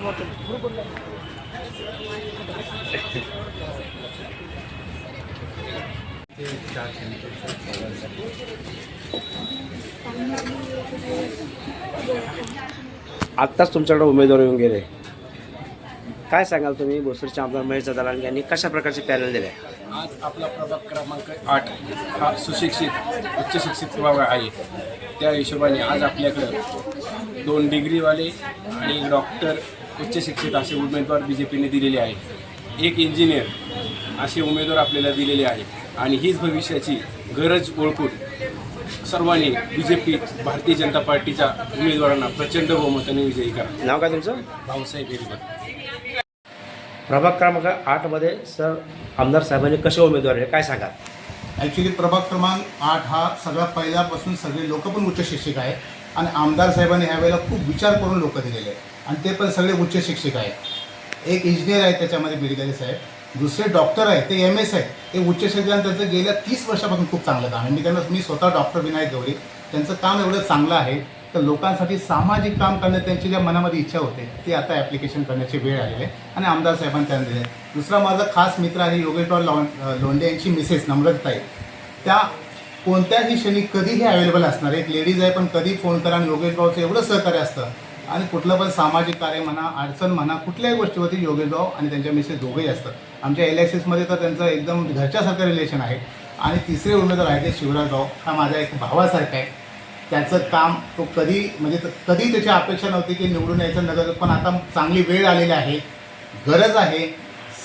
आत्ताच तुमच्याकडे उमेदवार येऊन गेले, काय सांगाल तुम्ही? बोसरचे आमदार महेश दलाल यांनी कशा प्रकारचे पॅनल दिले? आज आपला प्रभाग क्रमांक 8 हा सुशिक्षित उच्च शिक्षित प्रभाग आहे. त्या हिशोबाने आज आपल्याकडं 2 डिग्रीवाले आणि डॉक्टर उच्च शिक्षित असे उमेदवार BJPने दिलेले आहे. एक इंजिनियर असे उमेदवार आपल्याला दिलेले आहे. आणि हीच भविष्याची गरज ओळखून सर्वांनी BJP भारतीय जनता पार्टीच्या उमेदवारांना प्रचंड बहुमताने विजयी करा. नाव काय तुमचं? भाऊसाहेब हिरकर. प्रभाग क्रमांक 8मध्ये सर आमदार साहेबांनी कसे उमेदवार आहे काय सांगा? ॲक्च्युली प्रभाग क्रमांक 8 हा सगळ्यात पहिल्यापासून सगळे लोक पण उच्च शिक्षक आहेत आणि आमदार साहेबांनी ह्यावेळेला खूप विचार करून लोक दिलेले आहेत आणि ते पण सगळे उच्च शिक्षक आहेत. एक इंजिनियर आहे त्याच्यामध्ये बिडगरे साहेब, दुसरे डॉक्टर आहेत ते MS आहेत. ते उच्च शिक्षकांनी त्यांचं गेल्या 30 वर्षापासून खूप चांगलं काम आहे. मी स्वतः डॉक्टर विनायक गवळी, त्यांचं काम एवढं चांगलं आहे तर लोकांसाठी सामाजिक काम करण्यात त्यांची ज्या मनामध्ये इच्छा होते ती आता ॲप्लिकेशन करण्याची वेळ आलेली आहे आणि आमदार साहेबांनी त्यांना दिले. दुसरा माझा खास मित्र आहे योगेशराव लोंढे यांची मिसेस नम्रताताई. त्या कोणत्याही क्षणी कधीही अवेलेबल असणार. एक लेडीज आहे पण कधी फोन करा आणि योगेशरावचं एवढं सहकार्य असतं आणि कुठलं पण सामाजिक कार्य म्हणा, अडचण म्हणा, कुठल्याही गोष्टीवरती योगेशराव आणि त्यांच्या मिसेस दोघंही असतात. आमच्या LICमध्ये तर त्यांचं एकदम घरच्यासारखं रिलेशन आहे. आणि तिसरे उमेदवार आहे ते शिवराजराव, हा माझा एक भावासारखा आहे. त्याचं काम तो कधी कधी त्याची अपेक्षा नव्हती की निवडून यायचं नगर, पण आता चांगली वेळ आलेली आहे, गरज आहे.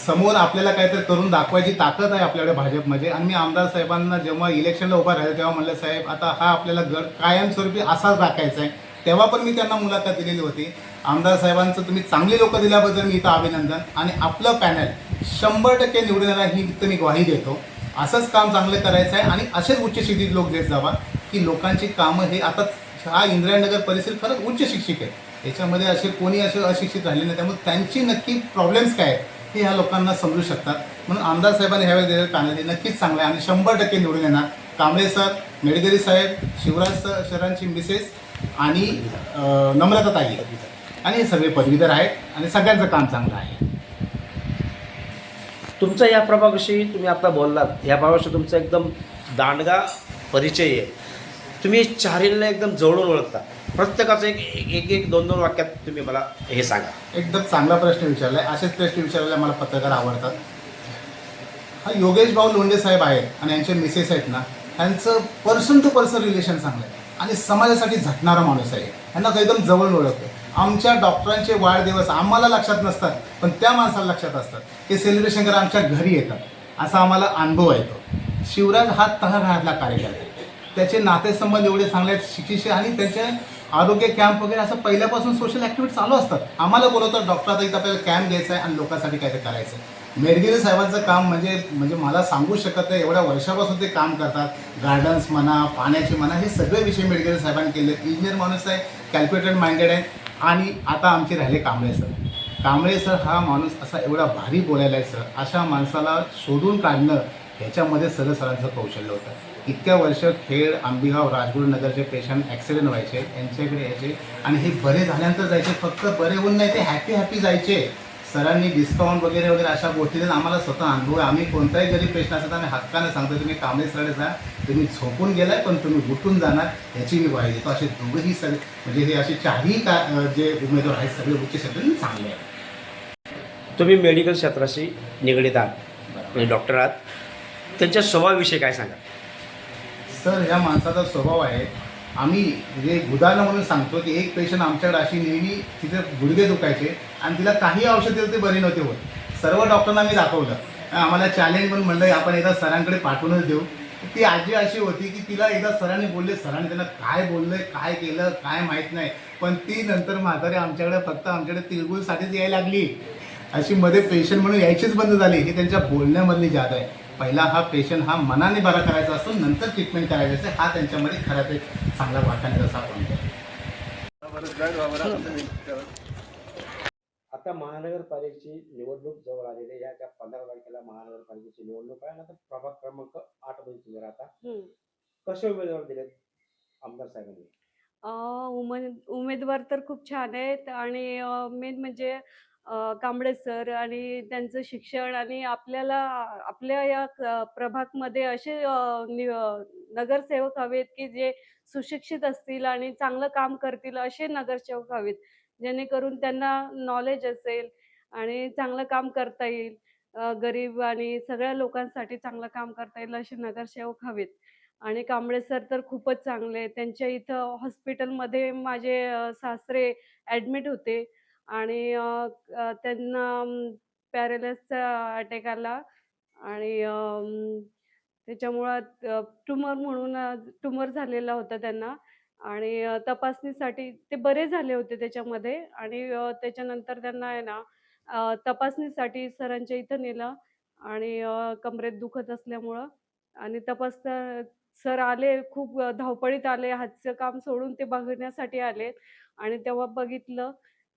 समोर आपल्याला काहीतरी करून दाखवायची ताकद आहे आपल्याकडे भाजपमध्ये. आणि मी आमदार साहेबांना जेव्हा इलेक्शनला उभा राहिलो तेव्हा म्हणलं साहेब आता हा आपल्याला गड कायमस्वरूपी असाच राखायचा आहे. तेव्हा पण मी त्यांना मुलाखत दिलेली होती. आमदार साहेबांचं तुम्ही चांगली लोकं दिल्याबद्दल मी इथं अभिनंदन. आणि आपलं पॅनल 100% निवडून येणार ही इथं मी ग्वाही देतो. असंच काम चांगलं करायचं आहे आणि असेच उच्च शिक्षित लोक देत जावा की लोकांची कामं हे आता हा इंद्रायणनगर परिसर खरंच उच्च शिक्षित आहे. याच्यामध्ये असे कोणी असे अशिक्षित राहिले नाही, त्यामुळे त्यांची नक्की प्रॉब्लेम्स काय आहेत हे ह्या लोकांना समजू शकतात. म्हणून आमदार साहेबांनी ह्यावेळी दिलेलं पॅनल नक्कीच चांगलं आहे आणि 100% निवडून येणार. कांबळे सर, मेडगेरी साहेब, शिवराज सरांची मिसेस आणि नम्रताताई आणि हे सगळे पदवीधर आहेत आणि सगळ्यांचं काम चांगलं आहे. तुमचा या प्रभागाविषयी तुम्ही आता बोललात, या प्रभागाविषयी तुमचा एकदम दांडगा परिचय आहे. तुम्ही चारीला एकदम जवळून ओळखता. प्रत्येकाचं एक दोन वाक्यात तुम्ही मला हे सांगा. एकदम चांगला प्रश्न विचारला आहे. असेच प्रश्न विचारायला मला पत्रकार आवडतात. हा योगेश भाऊ लोंढे साहेब आहेत आणि यांचे मिसेस आहेत ना, यांचं पर्सन टू पर्सन रिलेशन चांगलं आहे आणि समाजासाठी झटणारा माणूस आहे. यांना एकदम जवळून ओळखतो. आमच्या डॉक्टरांचे वाढदिवस आम्हाला लक्षात नसतात पण त्या माणसाला लक्षात असतात. ते सेलिब्रेशन करायला आमच्या घरी येतात, असा आम्हाला अनुभव येतो. शिवराज हा तळागाळातला कार्यकर्ता आहे. त्याचे नातेसंबंध एवढे चांगले आहेत शिक्षित आणि त्याचे आरोग्य कॅम्प वगैरे असं पहिल्यापासून सोशल ॲक्टिव्हिटी चालू असतात. आम्हाला बोलवतात डॉक्टरात इथं आपल्याला कॅम्प घ्यायचा आहे आणि लोकांसाठी काहीतरी करायचं आहे. मेडगिरी साहेबांचं काम म्हणजे मला सांगू शकत नाही, एवढ्या वर्षापासून ते काम करतात. गार्डन्स म्हणा, पाण्याचे म्हणा, हे सगळे विषय मेडगिरी साहेबांनी केले. इंजिनियर माणूस आहे, कॅल्क्युलेटेड माइंडेड आहे. आणि आता आमचे राहिले कांबळे सर. कांबळे सर हा माणूस असा एवढा भारी बोलायला आहे सर, अशा माणसाला शोधून काढणं ह्याच्यामध्ये सरांचं कौशल्य होतं. इतक्या वर्ष खेड, आंबेगाव, राजगुरुनगरचे पेशंट ॲक्सिडेंट व्हायचे, यांच्याकडे यायचे आणि हे बरे झाल्यानंतर जायचे. फक्त बरे होऊन नाही, ते हॅपी जायचे. सरांनी डिस्काउंट वगैरे अशा गोष्टी देत आम्हाला स्वतः अनुभव आहे. आम्ही कोणताही गरीब पेशंट असतात आम्ही हक्काने सांगतो तुम्ही कांबळे सरकडे जा, तुम्ही झोपून गेलाय पण तुम्ही उठून जाणार, याची मी ग्वाही देतो. असे दोघंही सगळे म्हणजे हे असे चारही जे उमेदवार आहेत सगळे उच्च शिक्षण चांगले आहेत. तुम्ही मेडिकल क्षेत्राशी निगडीत आहात, म्हणजे डॉक्टर आहात, त्यांच्या स्वभावाविषयी काय सांगा? सर ह्या माणसाचा स्वभाव आहे, आम्ही म्हणजे उदाहरण म्हणून सांगतो की एक पेशंट आमच्याकडे अशी नेहमी तिथे गुडघे दुखायचे आणि तिला काही औषध दिलं ते बरी नव्हते होत. सर्व डॉक्टरांना मी दाखवलं, आम्हाला चॅलेंज म्हणून म्हणलं आपण एकदा सरांकडे पाठवूनच देऊ. ती आजी अशी होती की तिला एकदा सरांनी बोलले, सरांनी त्यांना काय बोललं, काय केलं काय माहीत नाही, पण ती नंतर म्हातारी आमच्याकडे फक्त आमच्याकडे तिळगुळसाठीच यायला लागली. अशी मध्ये पेशंट म्हणून यायचीच बंद झाली. ही त्यांच्या बोलण्यामधली जात आहे. पहिला हा पेशंट हा मनाने बरा करायचा असतो, नंतर ट्रीटमेंट करायचं असते. हा त्यांच्यामध्ये खराच एक चांगला वाटाणे असा पॉईंट आहे. आता महानगरपालिकेची निवडणूक जवळ आलेली आहे. या 15 तारखेला महानगरपालिकेची निवडणूक आहे. आता प्रभाग क्रमांक 8 मध्ये तुम्ही राहता. कसे उमेदवार दिलेत आमदार साहेबांनी? उमेदवार तर खूप छान आहेत आणि मेन म्हणजे कांबळे सर आणि त्यांचं शिक्षण आणि आपल्याला आपल्या या प्रभागमध्ये असे नगरसेवक हवेत, की जे सुशिक्षित असतील आणि चांगलं काम करतील असे नगरसेवक हवेत. जेणेकरून त्यांना नॉलेज असेल आणि चांगलं काम करता येईल. गरीब आणि सगळ्या लोकांसाठी चांगलं काम करता येईल असे नगरसेवक हवेत. आणि कांबळे सर तर खूपच चांगले आहेत. त्यांच्या इथं हॉस्पिटलमध्ये माझे सासरे ॲडमिट होते आणि त्यांना पॅरालाइजचा अटॅक आला आणि त्याच्यामुळं ट्यूमर म्हणून ट्यूमर झालेला होता त्यांना आणि तपासणीसाठी ते बरे झाले होते त्याच्यामध्ये आणि त्याच्यानंतर त्यांना आहे ना तपासणीसाठी सरांच्या इथं नेलं आणि कमरेत दुखत असल्यामुळं आणि सर आले खूप धावपळीत आले. हातचं काम सोडून ते बघण्यासाठी आले आणि तेव्हा बघितलं.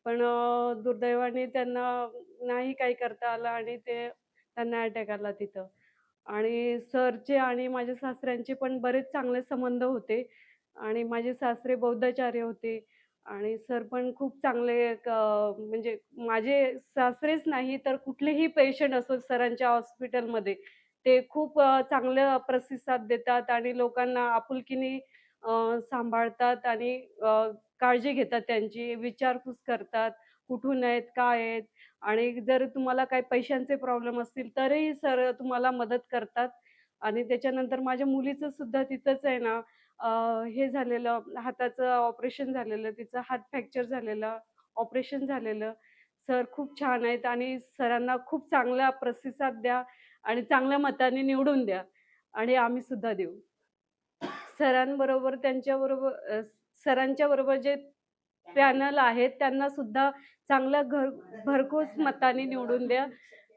पण दुर्दैवाने त्यांना नाही काही करता आलं आणि त्यांना अटॅक आला तिथं. आणि सरचे आणि माझ्या सासऱ्यांचे पण बरेच चांगले संबंध होते आणि माझे सासरे बौद्धाचार्य होते आणि सर पण खूप चांगले म्हणजे माझे सासरेच नाही तर कुठलेही पेशंट असो सरांच्या हॉस्पिटलमध्ये ते खूप चांगलं प्रतिसाद देतात आणि लोकांना आपुलकीने सांभाळतात आणि काळजी घेतात त्यांची, विचारपूस करतात, कुठून आहेत, काय आहेत आणि जर तुम्हाला काही पैशांचे प्रॉब्लेम असतील तरीही सर तुम्हाला मदत करतात. आणि त्याच्यानंतर माझ्या मुलीचं सुद्धा तिथंच आहे ना हे झालेलं हाताचं ऑपरेशन झालेलं, तिचा हात फ्रॅक्चर झालेला, ऑपरेशन झालेलं. सर खूप छान आहेत आणि सरांना खूप चांगला प्रतिसाद द्या आणि चांगल्या मताने निवडून द्या आणि आम्ही सुद्धा देऊ. सरांबरोबर त्यांच्याबरोबर सरांच्या बरोबर जे पॅनल आहेत त्यांना सुद्धा चांगल्या भरघोस मताने निवडून द्या.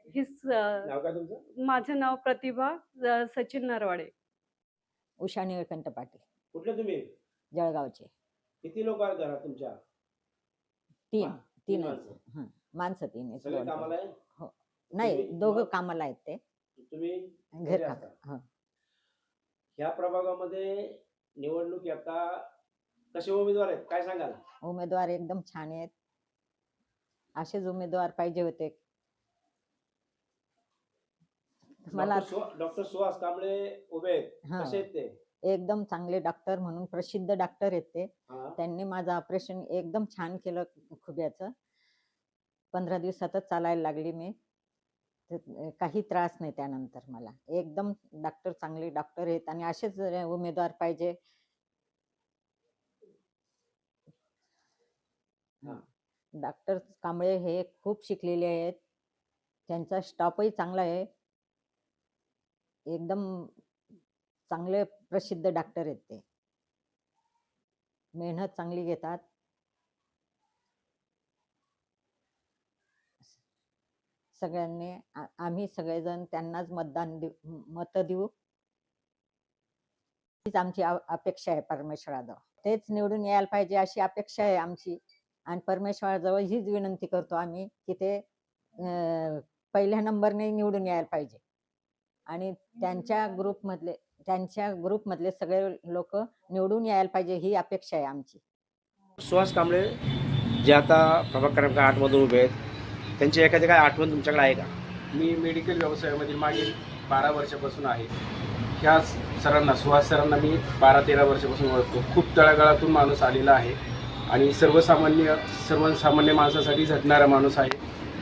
नाव काय तुमचं? माझं नाव प्रतिभा सचिन नरवाडे. उषा निळकंठ पाटील, कुठले तुम्ही? जळगावचे. किती लोक आहेत घरात तुमच्या? 3 तीन 3 माणसं. हं, माणसं 3 आहेत. सगळे 2 कामाला आहे? हो. नाही, तुम्ही- दोघं मग? कामाला आहेत ते. तुम्ही घर घरी काम. असता? हं. ह्या प्रभागामध्ये निवडणूक आता कसे उमेदवार आहेत काय सांगाल? उमेदवार एकदम छान आहेत. असेच उमेदवार पाहिजे होते. मला डॉक्टर सुहास कांबळे उभे आहेत, हां. कसे आहेत ते? एकदम चांगले डॉक्टर म्हणून प्रसिद्ध डॉक्टर आहेत ते. हा. त्यांनी माझं ऑपरेशन एकदम छान केलं खुब्याचं. 15 दिवसातच चालायला लागली मी. तर काही त्रास नाही त्यानंतर मला. एकदम डॉक्टर चांगले डॉक्टर आहेत आणि असेच उमेदवार पाहिजे. हा. डॉक्टर कांबळे हे खूप शिकलेले आहेत. त्यांचा स्टाफही चांगला आहे. एकदम चांगले प्रसिद्ध डॉक्टर आहेत ते. मेहनत चांगली घेतात. सगळ्यांनी आम्ही सगळेजण त्यांनाच मत देऊ हीच आमची अपेक्षा आहे परमेश्वराजवळ. तेच निवडून यायला पाहिजे अशी अपेक्षा आहे आमची आणि परमेश्वराजवळ हीच विनंती करतो आम्ही की ते पहिल्या नंबरने निवडून यायला पाहिजे आणि त्यांच्या ग्रुपमधले सगळे लोक निवडून यायला पाहिजे ही अपेक्षा आहे आमची. सुहास कांबळे जे आता प्रभाग क्रमांक 8 मधून उभे आहेत, त्यांची एखादी काय आठवण तुमच्याकडे आहे का? मी मेडिकल व्यवसायामध्ये मागील 12 वर्षापासून आहे. ह्या सरांना सुहास सरांना मी 12-13 वर्षापासून ओळखतो. खूप तळागाळातून माणूस आलेला आहे आणि सर्वसामान्य माणसासाठी झटणारा माणूस आहे.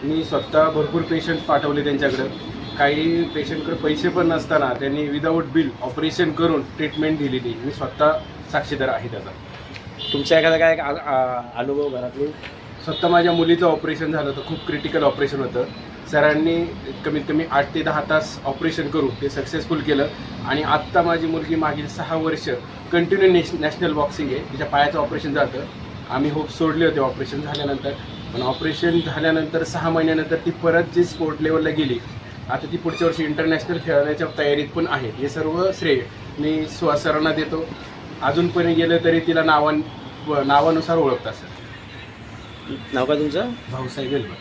मी स्वतः भरपूर पेशंट पाठवले त्यांच्याकडं. काही पेशंटकडे पैसे पण नसताना त्यांनी विदाऊट बिल ऑपरेशन करून ट्रीटमेंट दिलेली. मी स्वतः साक्षीदार आहे त्याचा. तुमचा एखादा काय अनुभव घरातली? स्वतः माझ्या मुलीचं ऑपरेशन झालं होतं. खूप क्रिटिकल ऑपरेशन होतं. सरांनी कमीत कमी 8 ते 10 तास ऑपरेशन करून ते सक्सेसफुल केलं आणि आत्ता माझी मुलगी मागील 6 वर्ष कंटिन्यू नॅशनल बॉक्सिंग आहे. तिच्या पायाचं ऑपरेशन झालं. आम्ही होप सोडले होते ऑपरेशन झाल्यानंतर, पण ऑपरेशन झाल्यानंतर 6 महिन्यानंतर ती परत जी स्पोर्ट लेवलला गेली. आता ती पुढच्या वर्षी इंटरनॅशनल खेळण्याच्या तयारीत पण आहे. हे सर्व श्रेय मी सुहास सरांना देतो. अजूनपर्यंत गेलं तरी तिला नावानुसार ओळखतात सर. नाव काय तुमचं? भाऊसाहेब वेलवर.